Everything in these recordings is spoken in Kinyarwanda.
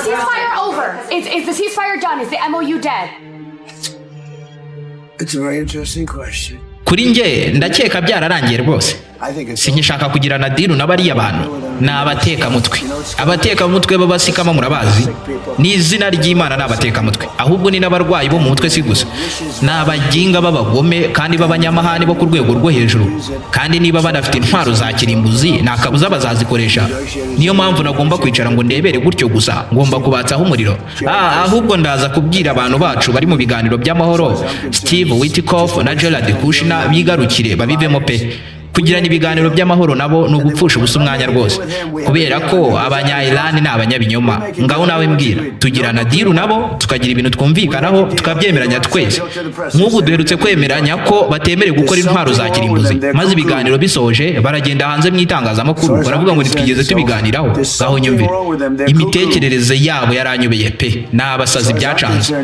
the ceasefire over? Is the ceasefire done? Is the MOU dead? It's a very interesting question. Kuri nge ndakeka byararangiye rwose. Sinkishaka kugirana diru n'abariya bantu. Ni abatekamutwe b'abasikama murabazi. Ni izina ry'Imana n'abatekamutwe. Ahubwo ni n'abarwayi bo mu mutwe si gusa. Ni abaginga b'abagome kandi b'abanyamahane bo ku rwego rwo hejuru. Kandi niba banafite intwaro za kirimbuzi nakabuza bazazikoresha. Niyo mpamvu nagomba kwicara ngo ndebere gutyo gusa. Ngomba kubatsaho umuriro. Ahubwo ndaza kubwira abantu bacu bari mu biganiro by'amahoro, Steve Witkoff na Jared Kushner bigarukire babivemo pe. Kugirana ibiganiro by'amahoro nabo no gupfusha ubusa umwanya rwose, kubera ko abanya-Iran ni abanyabinyoma. Ngaho nawe mbwira, tugirana diru nabo tukagira ibintu twumvikanaho tukabyemeranya twese. Nk'ubu duherutse kwemeranya ko batemere gukora intwaro za kirimbuzi, maze ibiganiro bisoje baragenda hanze mu itangazamakuru baravuga ngo ntitwigeze tubiganiraho. Ngaho nyumvire, imitekerereze yabo yaranyobeye pe, n'abasazi byacanze.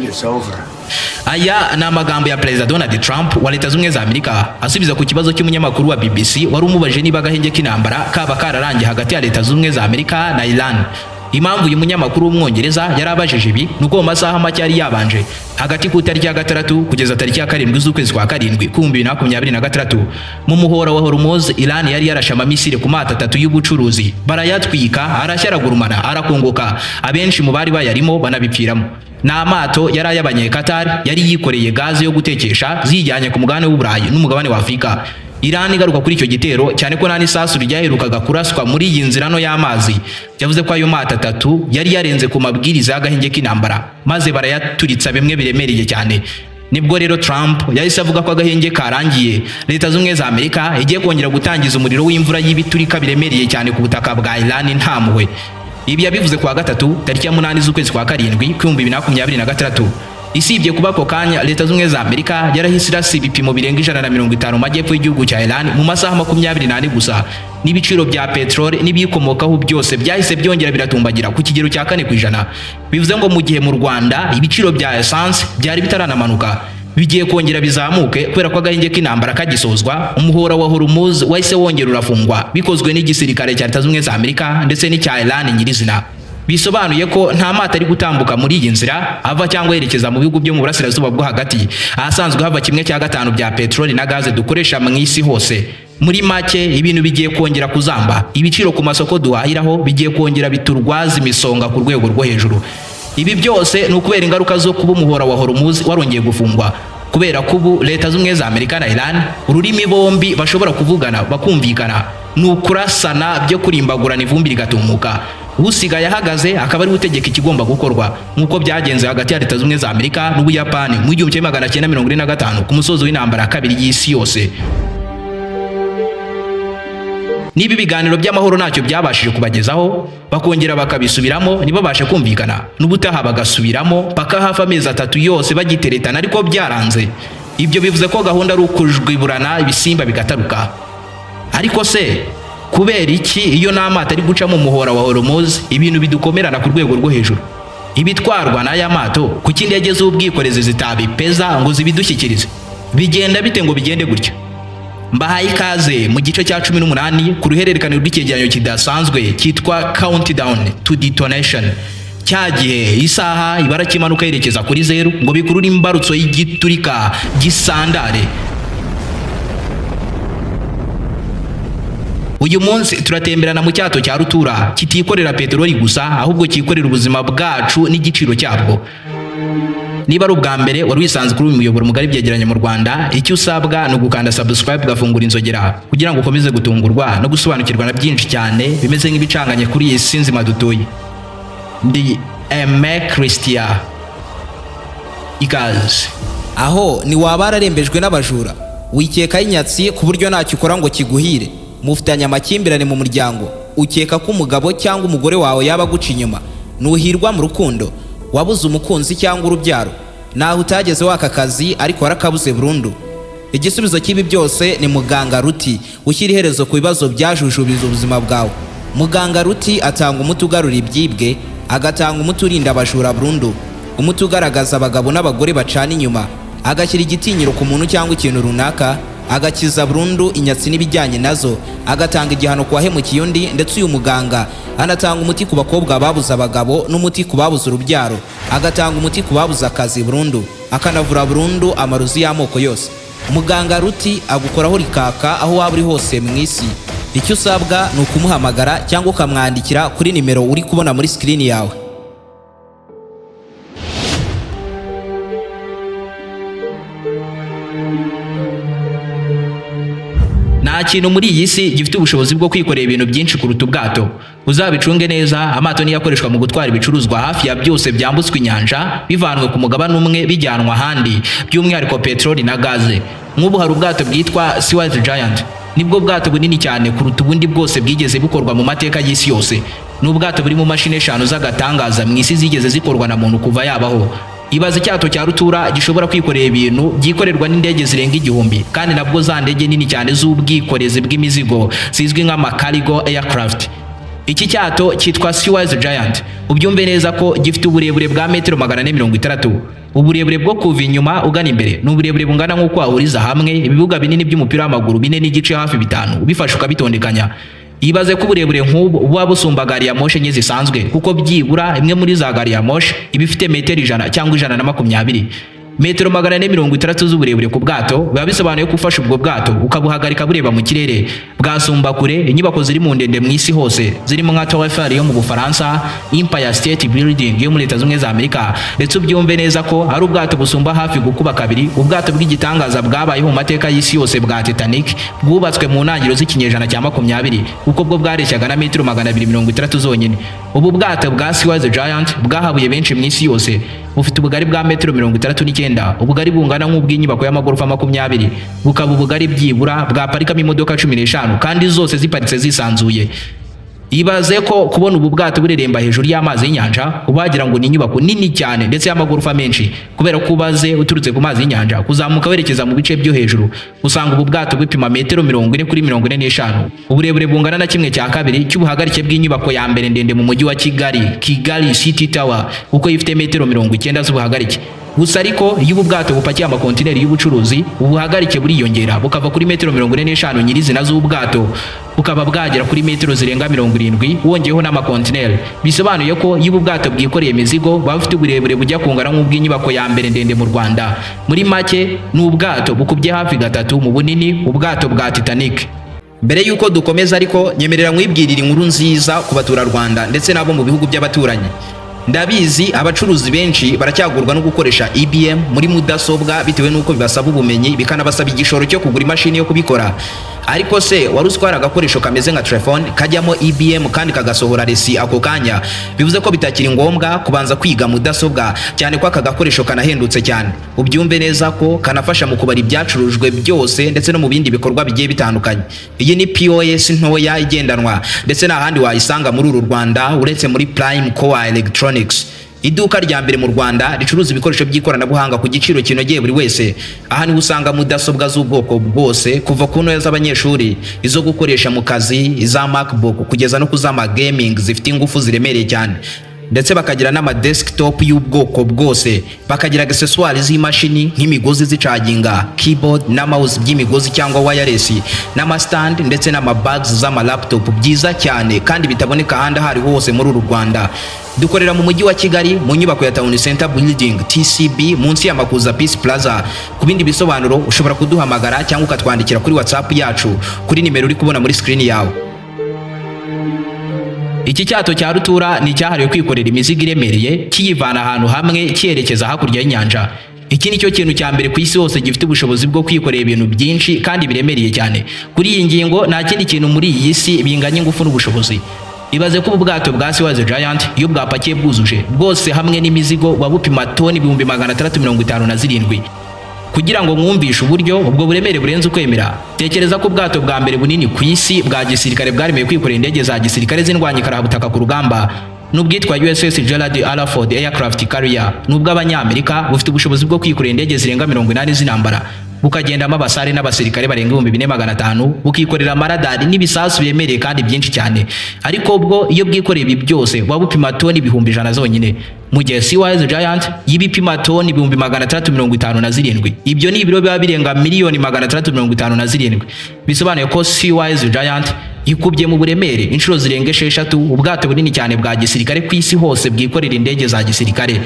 Aya ni amagambo ya Perezida Donald Trump wa Leta Zunze za Amerika asubiza ku kibazo cy'umunyamakuru wa BBC wari umubaje niba agahenge k'intambara kaba kararangiye hagati ya Leta Zunze za Amerika na Iran. Impamvu uyu munyamakuru w'umwongereza yarabajije ibi nuko mu masaha make yari yabanje hagati ku tariki ya 6 kugeza tariki ya 7 z'ukwezi kwa 7 2026 mu muhora wa Hormuz. Iran yari yarashama misile ku mata 3 y'ubucuruzi barayatwika, arashyaragurumana, arakongoka, abenshi mu bari bayarimo banabipfiramo. N'amato yari ay'abanye-Qatar yari yikoreye gaze yo gutekesha zijyanye ku mugabane w'Uburayi n'umugabane wa Afurika. Iran igaruka kuri icyo gitero cyane ko nani sasu ryaherukaga kuraswa muri iyi nzira no y'amazi. Yavuze ko ayo mata 3 yari yarenze ku mabwiriza y'agahenge k'intambara maze barayaturitsa bimwe biremereye cyane. Nibwo rero Trump yahise avuga ko agahenge karangiye, Leta Zunze za Amerika igiye kongera gutangiza umuriro w'imvura y'ibiturika biremereye cyane ku butaka bwa Iran nta mpuhwe. Ibi yabivuze kuwa 3 tariki ya 8 z'ukwezi kwa 7 2026. Isibye kuba ko kanya Leta Zunze za Amerika yarahise irasa ibipimo birenga 150 mu majyepfo y'igihugu cya Iran mu masaha 24 gusa, n'ibiciro bya petrole n'ibikomokaho byose byahise byongera biratumbagira ku kigero cya 4%. Bivuze ngo mu gihe mu Rwanda ibiciro bya essence byari bitaranamanuka, bigiye kongera bizamuke kubera ko agahenge k'intambara kagisozwa. Umuhora wa Hormuz wahise wongera urafungwa, bikozwe n'igisirikare cya Leta Zunze za Amerika ndetse n'icya Iran nyirizina. Bisobanuye ko nta mata ari gutambuka muri iyi nzira ava cyangwa yerekeza mu bihugu byo mu burasirazuba bwo hagati, ahasanzwe hava 1/5 bya petrole na gaze dukoresha mu isi hose. Muri make ibintu bigiye kongera kuzamba, ibiciro ku masoko duhahiraho bigiye kongera biturwaza imisonga ku rwego rwo hejuru. Ibi byose ni ukubera ingaruka zo kuba umuhora wa Hormuz warongeye gufungwa, kubera ko ubu Leta Zunze za Amerika na Iran ururimi bombi bashobora kuvugana bakumvikana, ni ukurasana byo kurimbagurana ivumbi rigatumuka. Usigaye ahagaze akaba ari gutegeka ikigomba gukorwa, nk'uko byagenze hagati ya Leta Zunze za Amerika n'Ubuyapani mu 1945 ku musozo w'intambara ya kabiri y'isi yose. Niba ibiganiro by'amahoro ntacyo byabashije kubagezaho, bakongera bakabisubiramo ntibabashe kumvikana, n'ubutaha bagasubiramo bakahafa amezi 3 yose bagiteretana ariko byaranze. Ibyo bivuze ko gahunda ari ukujwiburana ibisimba bigataruka. Ariko se kubera iki iyo n'amato ari guca mu muhora wa Hormuz ibintu bidukomerana ku rwego rwo hejuru? Ibitwarwa n'aya mato ku kindi yagezeho ubwikorezi zitabipeza ngo zibidushyikirize, bigenda bite ngo bigende gutya? Mbahaye ikaze mu gice cya 18 ku ruhererekane rw'icyegeranyo kidasanzwe cyitwa Countdown to Detonation. Cyagihe isaha ibara kimanuka yerekeza kuri 0 ngo bikurura imbarutso y'igiturika gisandare. Uyu munsi turatemberana mu cyato cya rutura kitikorera peteroli gusa, ahubwo kikorera ubuzima bwacu n'igiciro cyabwo. Niba ari ubwa mbere wari wisanze kuri uyu muyoboro mugari byegeranye mu Rwanda, icyo usabwa no gukanda subscribe gafungura inzogera kugira ngo ukomeze gutungurwa no gusobanukirwa na byinshi cyane bimeze nk'ibicanganye kuri iyi si nzima dutuye. Ndi Aime Christian. Ikaze. Aho ni waba ararembejwe n'abajura, wikeka inyatsi ku buryo ntacyo ukora ngo kiguhire, mufitanye amakimbirane mu muryango, ukeka ko umugabo cyangwa umugore wawe yaba guca inyuma, nuhirwa mu rukundo, wabuze umukunzi cyangwa urubyaro, naho utageze waka kazi ariko warakabuze burundu. Igisubizo cy'ibi byose ni Muganga Ruti, ushyira iherezo ku bibazo byajujubije ubuzima bwawe. Muganga Ruti atanga umuti ugarura ibyibwe, agatanga umuti urinda abajura burundu, umuti ugaragaza abagabo n'abagore bacana inyuma, agashyira igitinyiro ku muntu cyangwa ikintu runaka, agakiza burundu inyatsi n'ibijyanye nazo, agatanga igihano ku wahemukiye undi, ndetse uyu muganga anatanga umuti ku bakobwa babuze abagabo n'umuti ku babuze urubyaro, agatanga umuti ku babuze akazi burundu, akanavura burundu amarozi y'amoko yose. Muganga Ruti agukoraho rikaka aho waba uri hose mu isi. Icyo usabwa ni ukumuhamagara cyangwa ukamwandikira kuri nimero uri kubona muri screen yawe. Nta kintu muri iyi si gifite ubushobozi bwo kwikorera ibintu byinshi kuruta ubwato. Uzabicunge neza, amato niyo akoreshwa mu gutwara ibicuruzwa hafi ya byose byambutswe inyanja bivanwe ku mugabane umwe bijyanwa ahandi, by'umwihariko peteroli na gaze. Nk'ubu hari ubwato bwitwa Seaworthy Giant. Nibwo bwato bunini cyane kuruta ubundi bwose bwigeze bukorwa mu mateka y'isi yose. Ni ubwato buri mu mashini 5 z'agatangaza mu isi zigeze zikorwa na muntu kuva yabaho. Ibaze icyato cya rutura gishobora kwikorera ibintu byikorerwa n'indege zirenga 1000, kandi nabwo za ndege nini cyane z'ubwikorezi bw'imizigo zizwi nk'amakarigo aircraft. Iki cyato cyitwa Seaworthy Giant. Ubyumve neza ko gifite uburebure bwa metero 460. Uburebure bwo kuva inyuma ugana imbere ni uburebure bungana nk'uko wahuriza hamwe ibibuga binini by'umupira w'amaguru 4 n'igice hafi 5 bifasha ukabitondekanya. Ibaze ko uburebure nk'ubu buba busumba gari ya moshe nke zisanzwe, kuko byibura imwe muri za gari ya moshe iba ifite metero 100 cyangwa 120. Metero 460 z'uburebure ku bwato biba bisobanuye ko ufashe ubwo bwato ukabuhagarika bureba mu kirere bwasumba kure inyubako ziri mu ndende mu isi hose, zirimo nka Tour Eiffel yo mu Bufaransa, Empire State Building yo muri Leta Zunze za Amerika. Ndetse ubyumve neza ko hari ubwato busumba hafi gukuba kabiri ubwato bw'igitangaza bwabayeho mu mateka y'isi yose bwa Titanic, bwubatswe mu ntangiriro z'ikinyejana cya 20, kuko bwo bwareshyaga na metero 230 zonyine. Ubu bwato bwa Seaworthy Giant bwahabuye benshi mu isi yose. Bufite ubugari bwa metero 39, ubugari bungana nk'ubw'inyubako y'amagorofa 20, bukaba ubugari byibura bwaparikamo imodoka 15, kandi zose ziparitse zisanzuye. Ibaze ko kubona ubu bwato bureremba hejuru y'amazi y'inyanja ubagira ngo ni inyubako nini cyane ndetse y'amagorofa menshi, kubera ko ubaze uturutse ku mazi y'inyanja kuzamuka werekeza mu bice byo hejuru usanga ubu bwato bupima metero 40 kuri 45, uburebure bungana na 1/2 cy'ubuhagarike bw'inyubako ya mbere ndende mu mujyi wa Kigali City Tower, kuko ifite metero 90 z'ubuhagarike. Gusa ariko iyo ubu bwato bupakiye amakontineri y'ubucuruzi, ubuhagarike buriyongera bukava kuri metero 45 nyirizina z'ubwato bukaba bwagera kuri metero zirenga 70 wongeyeho n'amakontineri. Bisobanuye ko iyo ubu bwato bwikoreye imizigo buba bufite uburebure bujya kungana nk'ubw'inyubako ya mbere ndende mu Rwanda. Muri make ni ubwato bukubye hafi 3 mu bunini ubwato bwa Titanic. Mbere yuko dukomeza ariko nyemerera nkwibwirira inkuru nziza ku baturarwanda ndetse nabo mu bihugu by'abaturanyi. Ndabizi abacuruzi benshi baracyagurwa no gukoresha IBM muri mudasobwa bitewe nuko bibasaba ubumenyi bikanabasaba igishoro cyo kugura imashini yo kubikora. Ariko se wari uzitwara agakoresho kameze nka telefone kajyamo IBM kandi kagasohora resi ako kanya? Bivuze ko bitakiri ngombwa kubanza kwiga mudasobwa, cyane ko aka gakoresho kanahendutse cyane. Ubyumve neza ko kanafasha mu kubara ibyacurujwe byose ndetse no mu bindi bikorwa bigiye bitandukanye. Iyi ni POS ntoya igendanwa, ndetse n'ahandi wayisanga muri uru Rwanda uretse muri Prime Core Electronics. Iduka rya mbere mu Rwanda ricuruza ibikoresho by'ikoranabuhanga ku giciro kinogeye buri wese. Aha niho usanga mudasobwa z'ubwoko bwose, kuva ku ntoya z'abanyeshuri, izo gukoresha mu kazi, iza MacBook kugeza no kuzama gaming zifite ingufu ziremereye cyane. Ndetse bakagira n'ama desktop y'ubwoko bwose, bakagira accessoires z'imashini nk'imigozi zicaginga, keyboard na mouse by'imigozi cyangwa wireless, n'ama stand ndetse n'ama bags z'ama laptop byiza cyane kandi bitaboneka ahandi ahari hose muri uru Rwanda. Dukorera mu mujyi wa Kigali mu nyubako ya Town Center Building TCB munsi ya Makuza Peace Plaza. Ku bindi bisobanuro ushobora kuduhamagara cyangwa ukatwandikira kuri WhatsApp yacu kuri nimero uri kubona muri screen yawe. Iki cyato cya rutura ni cyahariwe kwikorera imizigo iremereye kiyivana ahantu hamwe cyerekeza hakurya y'inyanja. Iki nicyo kintu cya mbere ku isi hose gifite ubushobozi bwo kwikorera ibintu byinshi kandi biremereye cyane. Kuri iyi ngingo nta kindi kintu muri iyi si binganya ingufu n'ubushobozi. Ibaze ko ubwato bwa Seaworthy Giant iyo bwapakiye bwuzuje bwose hamwe n'imizigo wabupima toni 657. Kugira ngo mwumvishe uburyo ubwo buremere burenze ukwemera, tekereza ko ubwato bwa mbere bunini ku isi bwa gisirikare bwaremewe kwikorera indege za gisirikare z'indwanyi karabutaka ku rugamba n'ubwitwa USS Gerald R. Ford Aircraft Carrier. N'ubwo Abanyamerika bufite ubushobozi bwo kwikorera indege zirenga 80 z'intambara. bukagendamo abasare n'abasirikare barenga 4500 bukikorera amaradari n'ibisasu biremereye kandi byinshi cyane. Ariko bwo iyo bwikoreye ibi byose buba bupima toni 100 zonyine, mu gihe Seawise Giant y'ibipima toni 657. Ibyo ni ibiro biba birenga miliyoni 657. Bisobanuye ko Seawise Giant ikubye mu buremere inshuro zirenga 6 ubwato bunini cyane bwa gisirikare ku isi hose bwikorera indege za gisirikare.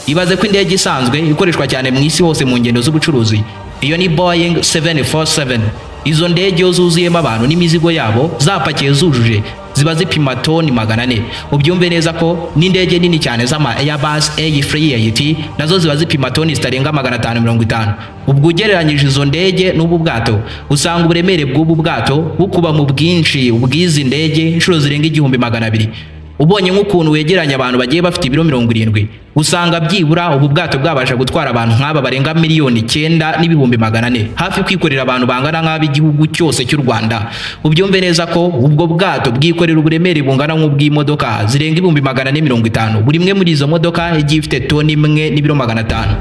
Ibaze ko indege isanzwe ikoreshwa cyane mu isi hose mu ngendo z'ubucuruzi, iyo ni Boeing 747. Izo ndege zuzuyemo abantu n'imizigo yabo zapakiye zujuje ziba zipima toni 400. Ubyumve neza ko n'indege nini cyane z'ama Airbus A380 nazo ziba zipima toni zitarenga 550. Ubwo ugereranyije izo ndege n'ubu bwato usanga uburemere bw'ubu bwato bukuba mu bwinshi ubwizi ndege inshuro zirenga 1200. Ubonye nk'ukuntu wegeranya abantu bagiye bafite ibiro 70, usanga byibura ubu bwato bwabasha gutwara abantu nk'aba barenga miliyoni 9,400, hafi kwikorera abantu bangana nk'ab'igihugu cyose cy'u Rwanda. Ubyumve neza ko ubwo bwato bwikorera uburemere bungana nk'ubw'imodoka zirenga 450. Buri imwe muri izo modoka igiye ifite toni 1 n'ibiro 500.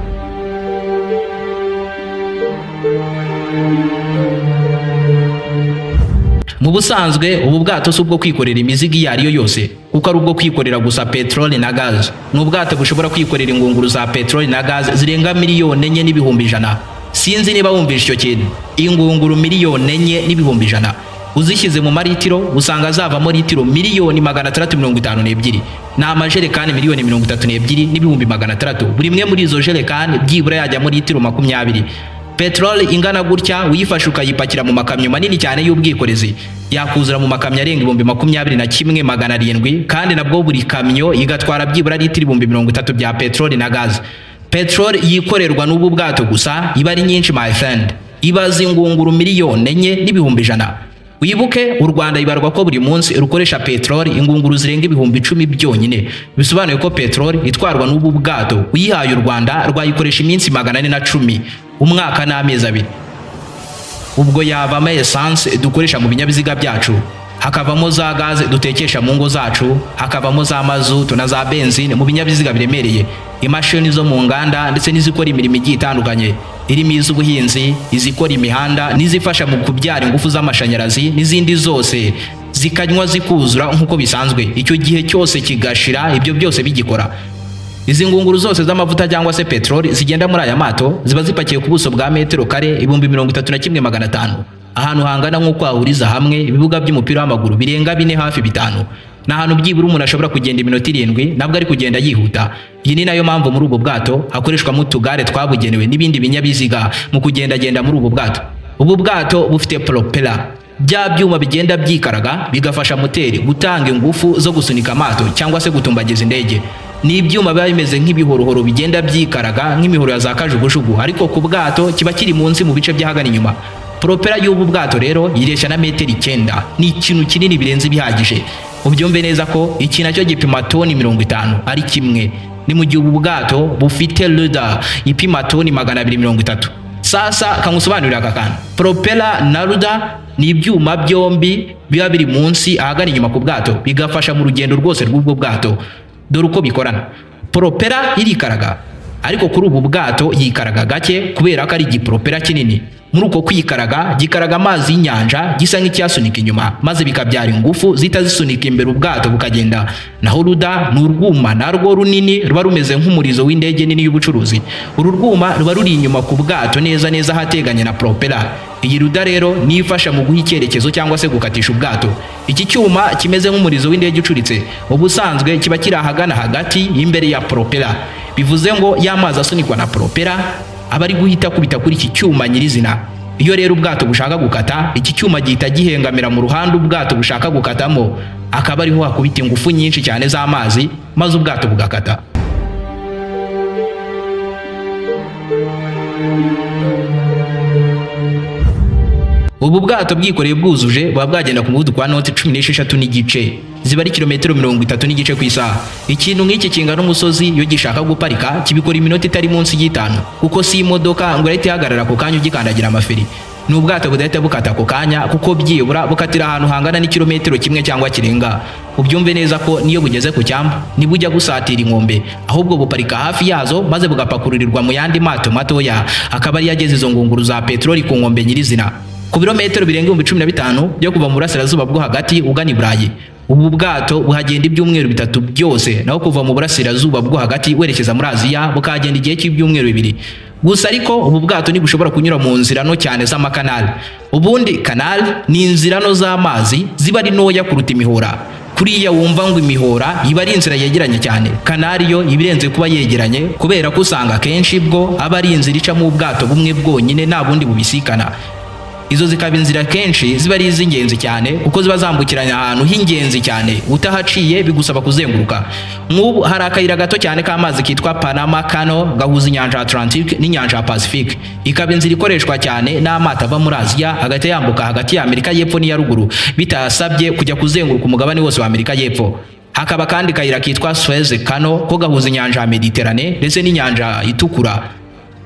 Mu busanzwe ubu bwato si ubwo kwikorera imizigo iyo ariyo yose, kuko ari ubwo kwikorera gusa peteroli na gaz. Ni ubwato bushobora kwikorera ingunguru za peteroli na gaz zirenga miliyoni 4,100,000. Sinzi niba wumvisha icyo kintu, ingunguru miliyoni 4,100,000 uzishyize mu maritiro usanga zavamo litiro miliyoni 652. Ni amajerekani miliyoni 32,600. Buri imwe muri izo jerekani byibura yajyamo litiro 20. Petroli ingana gutya uyifashe ukayipakira mu makamyo manini cyane y'ubwikorezi yakuzura mu makamyo arenga 21,700, kandi nabwo buri kamyo igatwara byibura litiro 30,000 bya petroli na gaz. Petroli yikorerwa n'ubu bwato gusa iba ari nyinshi my friend, ibaza ingunguru miliyoni 4,100,000. Wibuke u Rwanda ibarwa ko buri munsi rukoresha petroli ingunguru zirenga 10,000 byonyine. Bisobanuye ko petroli itwarwa n'ubu bwato uyihaye u Rwanda rwayikoresha iminsi 410 umwaka n'amezi 2. Ubwo yavamo essence dukoresha mu binyabiziga byacu, hakavamo za gaze dutekesha mu ngo zacu, hakavamo za mazutu na za benzine mu binyabiziga biremereye, imashini zo mu nganda ndetse n'izikora imirimo igiye itandukanye, irimo iz'ubuhinzi, izikora imihanda n'izifasha mu kubyara ingufu z'amashanyarazi n'izindi zose zikanywa zikuzura nk'uko bisanzwe. Icyo gihe cyose kigashira ibyo byose bigikora. Izi ngunguru zose z'amavuta cyangwa se petroli zigenda muri aya mato ziba zipakiye ku buso bwa metero kare 31,500, ahantu hangana nk'uko hahuriza hamwe ibibuga by'umupira w'amaguru birenga 4 hafi 5. Ni ahantu byibura umuntu ashobora kugenda iminota 7 nabwo ari kugenda yihuta. Iyi ni nayo mpamvu muri ubu bwato hakoreshwamo utugare twabugenewe n'ibindi binyabiziga mu kugendagenda muri ubu bwato. Ubu bwato bufite propeller, bya byuma bigenda byikaraga bigafasha moteri gutanga ingufu zo gusunika amato cyangwa se gutumbagiza indege. Ni ibyuma biba bimeze nk'ibihorohoro bigenda byikaraga nk'imihoro ya za kajugujugu, ariko ku bwato kiba kiri munsi mu bice by'ahagana inyuma. Propeller y'ubu bwato rero yiresha na metero 9. Ni ikintu kinini birenze bihagije. Ubyumve neza ko iki nacyo gipima toni 50 ari kimwe. Ni mu gihe ubu bwato bufite rudder ipima toni 230. Sasa kangusobanurira aka kantu. Propeller na rudder ni ibyuma byombi biba biri munsi ahagana inyuma ku bwato bigafasha mu rugendo rwose rw'ubwo bwato. Dore uko bikorana. Propeller irikaraga, ariko kuri ubu bwato yikaraga gake kubera ko ari igipropera kinini. Muri uko kwikaraga gikaraga amazi y'inyanja gisa nk'icyasunika inyuma, maze bikabyara ingufu zita zisunika imbere ubwato bukagenda. Naho ruda ni urwuma narwo runini ruba rumeze nk'umurizo w'indege nini y'ubucuruzi. Uru rwuma ruba ruri inyuma ku bwato neza neza hateganye na propeller. Iyi ruda rero ni ifasha mu guha icyerekezo cyangwa se gukatisha ubwato. Iki cyuma kimeze nk'umurizo w'indege ucuritse ubusanzwe kiba kiri ahagana hagati y'imbere ya propeller. Bivuze ngo y'amazi asunikwa na propeller aba ari guhita kubita kuri iki cyuma nyirizina. Iyo rero ubwato bushaka gukata, iki cyuma gihita gihengamira mu ruhande ubwato bushaka gukatamo, akaba ariho hakubita ingufu nyinshi cyane z'amazi maze ubwato bugakata. Ubu bwato bwikoreye bwuzuje buba bwagenda ku muvuduko wa noti 16 n'igice, ziba ari kilometero 30 n'igice ku isaha. Ikintu nk'iki kingana umusozi iyo gishaka guparika kibikora iminota itari munsi y'5, kuko si imodoka ngo irahita ihagarara ku kanya ugikandagira amaferi. ni ubwato budahita bukata ako kanya kuko byibura bukatira ahantu hangana n'ikirometero kimwe cyangwa kirenga. Ubyumve neza ko niyo bugeze ku cyambu ntibujya gusatira inkombe, ahubwo buparika hafi yazo maze bugapakururirwa mu yandi mato matoya, akaba ari yageze izo ngunguru za peteroli ku nkombe nyirizina. Ku birometero birenga 15,000 byo kuva mu burasirazuba bwo hagati ugana i Burayi, ubu bwato buhagenda ibyumweru 3 byose, naho kuva mu burasirazuba bwo hagati werekeza muri Aziya bukagenda igihe cy'ibyumweru 2. Gusa ariko ubu bwato ntibushobora kunyura mu nzira no cyane z'amakanali. Ubundi kanali ni inzira no z'amazi ziba ari ntoya kuruta imihora. Kuriya wumva ngo imihora iba ari inzira yegeranye cyane, kanali yo ibirenze kuba yegeranye kubera ko usanga kenshi bwo aba ari inzira icamo ubwato bumwe bwonyine nta bundi bubisikana. Izo zikaba inzira kenshi ziba ari iz'ingenzi cyane kuko ziba zambukiranya ahantu h'ingenzi cyane, utahaciye bigusaba kuzenguruka. Nk'ubu hari akayira gato cyane k'amazi kitwa Panama Canal gahuza inyanja Atlantic n'inyanja Pacific. Ikaba inzira ikoreshwa cyane n'amato ava muri Aziya hagati yambuka hagati ya Amerika y'Epfo n'iya ruguru bitasabye kujya kuzenguruka umugabane wose wa Amerika y'Epfo. Hakaba kandi kayira kitwa Suez Canal ko gahuza inyanja Mediterane ndetse n'inyanja Itukura.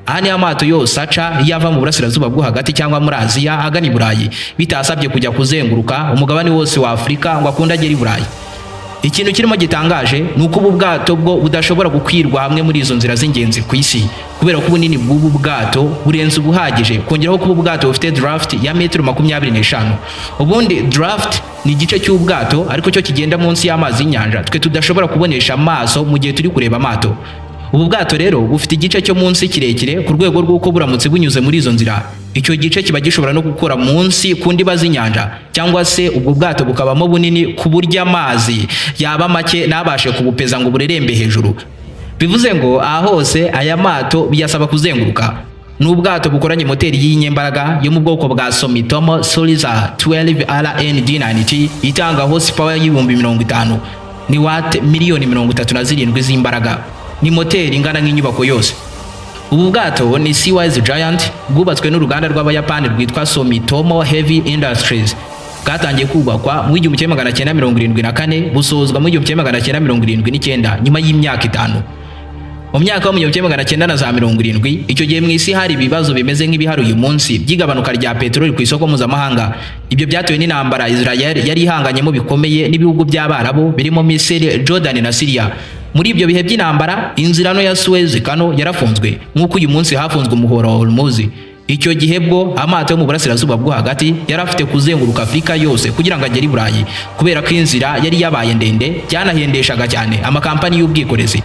Aha ni amato yose aca yava mu burasirazuba bwo hagati cyangwa muri Aziya agana i Burayi bitasabye kujya kuzenguruka umugabane wose wa Afurika ngo akunde agere i Burayi. Ikintu kirimo gitangaje ni uko ubu bwato bwo budashobora gukwirwa hamwe muri izo nzira z'ingenzi ku isi kubera ko ubunini bw'ubu bwato burenze ubuhagije, kongeraho kuba ubwato bufite draft ya metero 25. Ubundi draft ni igice cy'ubwato ariko cyo kigenda munsi y'amazi y'inyanja twe tudashobora kubonesha amaso mu gihe turi kureba amato. Ubu bwato rero bufite igice cyo munsi kirekire ku rwego rw'uko buramutse bunyuze muri izo nzira, icyo gice kiba gishobora no gukora munsi ku ndiba z'inyanja, cyangwa se ubwo bwato bukabamo bunini ku buryo amazi yaba make ntabashe kubupeza ngo burerembe hejuru. Bivuze ngo aha hose aya mato biyasaba kuzenguruka. Ni ubwato bukoranye moteri y'inyembaraga yo mu bwoko bwa Sumitomo Soliza 12 RND90 itanga horsepower y'ibihumbi 50, ni watt miliyoni 37 z'imbaraga. Ni moteri ingana nk'inyubako yose. Ubu bwato ni Seawise Giant bwubatswe n'uruganda rw'Abayapani rwitwa Sumitomo Heavy Industries. Bwatangiye kubakwa mu 1974 busozwa mu 1979 nyuma y'imyaka 5. Mu myaka yo 1970 icyo gihe mu isi hari ibibazo bimeze nk'ibihari uyu munsi by'igabanuka rya peteroli ku isoko mpuzamahanga. Ibyo byatewe n'intambara Israel yari ihanganyemo bikomeye n'ibihugu by'Abarabu birimo Misiri, Jordan na Syria. Muri ibyo bihe by'intambara inzira no ya Suez Canal yarafunzwe nk'uko uyu munsi hafunzwe umuhora wa Hormuz. Icyo gihe bwo amato yo mu burasirazuba bwo hagati yari afite kuzenguruka Afurika yose kugira ngo agere i Burayi kubera ko inzira yari yabaye ndende, byanahendeshaga cyane amakampani y'ubwikorezi.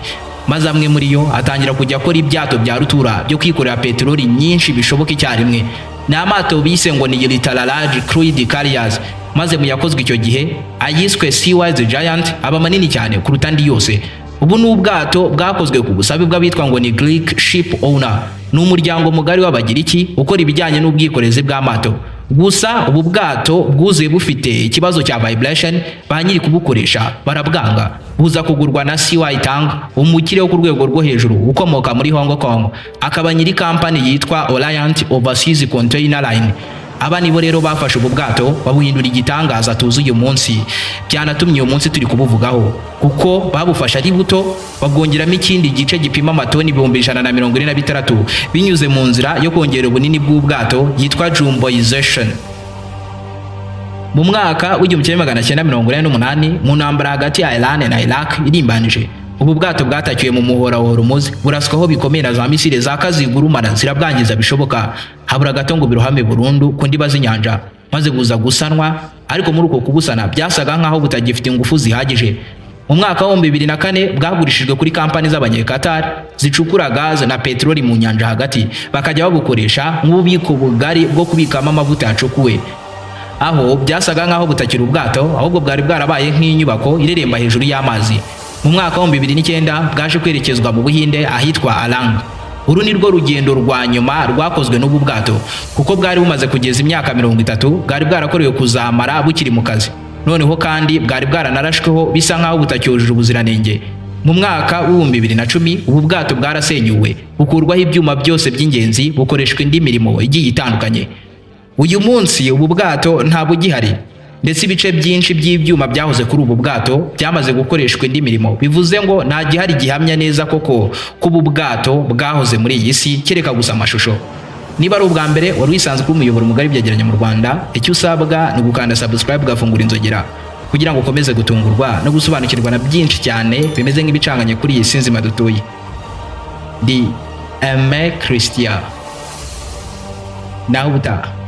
Maze amwe muri yo atangira kujya akora ibyato bya rutura byo kwikorera peteroli nyinshi bishoboka icyarimwe. Ni amato bise ngo ni Ultra Large Crude Carriers, maze mu yakozwe icyo gihe ayiswe Seawise Giant aba manini cyane kuruta andi yose. Ubu ni ubwato bwakozwe ku busabe bw'abitwa ngo ni Greek Ship Owner, ni umuryango mugari w'Abagiriki ukora ibijyanye n'ubwikorezi bw'amato. Gusa ubu bwato bwuzuye bufite ikibazo cya vibration, ba nyiri kubukoresha barabwanga. Buza kugurwa na CY Tang, umukire wo ku rwego rwo hejuru ukomoka muri Hong Kong, akaba nyiri kampani yitwa Orient Overseas Container Line. Aba nibo rero bafashe ubu bwato babuhindura igitangaza tuzi uyu munsi, byanatumye uyu munsi turi kubuvugaho kuko babufasha ari buto babwongeramo ikindi gice gipima amatoni 146 binyuze mu nzira yo kongera ubunini bw'ubwato yitwa jumboization. Mu mwaka w'1948 mu ntambara hagati ya Iran na Iraq irimbanije, ubu bwato bwatakiwe mu muhora wa Hormuz buraswaho bikomeye na za misile za kazigurumana zirabwangiza bishoboka, habura gato ngo birohame burundu ku ndiba z'inyanja, maze buza gusanwa. Ariko muri uko kubusana byasaga nkaho butagifite ingufu zihagije. Mu mwaka wa 2004 bwagurishijwe kuri kampani z'Abanyakatar zicukura gaze na peteroli mu nyanja hagati, bakajya babukoresha nk'ububiko bugari bwo kubikamo amavuta yacukuwe. Aho byasaga nkaho butakira ubwato, ahubwo bwari bwarabaye nk'inyubako ireremba hejuru y'amazi. Mu mwaka wa 2009 bwaje kwerekezwa mu Buhinde ahitwa Alang. Uru ni rwo rugendo rwa nyuma rwakozwe n'ubu bwato kuko bwari bumaze kugeza imyaka 30, bwari bwarakorewe kuzamara bukiri mu kazi. Noneho kandi bwari bwaranarashweho bisa nkaho butacyujuje ubuziranenge. Mu mwaka wa 2010 ubu bwato bwarasenyuwe bukurwaho ibyuma byose by'ingenzi bukoreshwa indi mirimo igiye itandukanye. Uyu munsi ubu bwato nta bugihari, ndetse ibice byinshi by'ibyuma byahoze kuri ubu bwato byamaze gukoreshwa indi mirimo. Bivuze ngo nta gihari gihamya neza koko ko ubu bwato bwahoze muri iyi si kereka gusa amashusho. niba ari ubwa mbere wari wisanzwe kuba umuyoboro mugari byegeranye mu Rwanda, icyo usabwa ni ugukanda subscribe ugafungura inzogera kugira ngo ukomeze gutungurwa no gusobanukirwa na byinshi cyane bimeze nk'ibicanganye kuri iyi si nzima dutuye. Di Aime Christian. Naho ubutaha.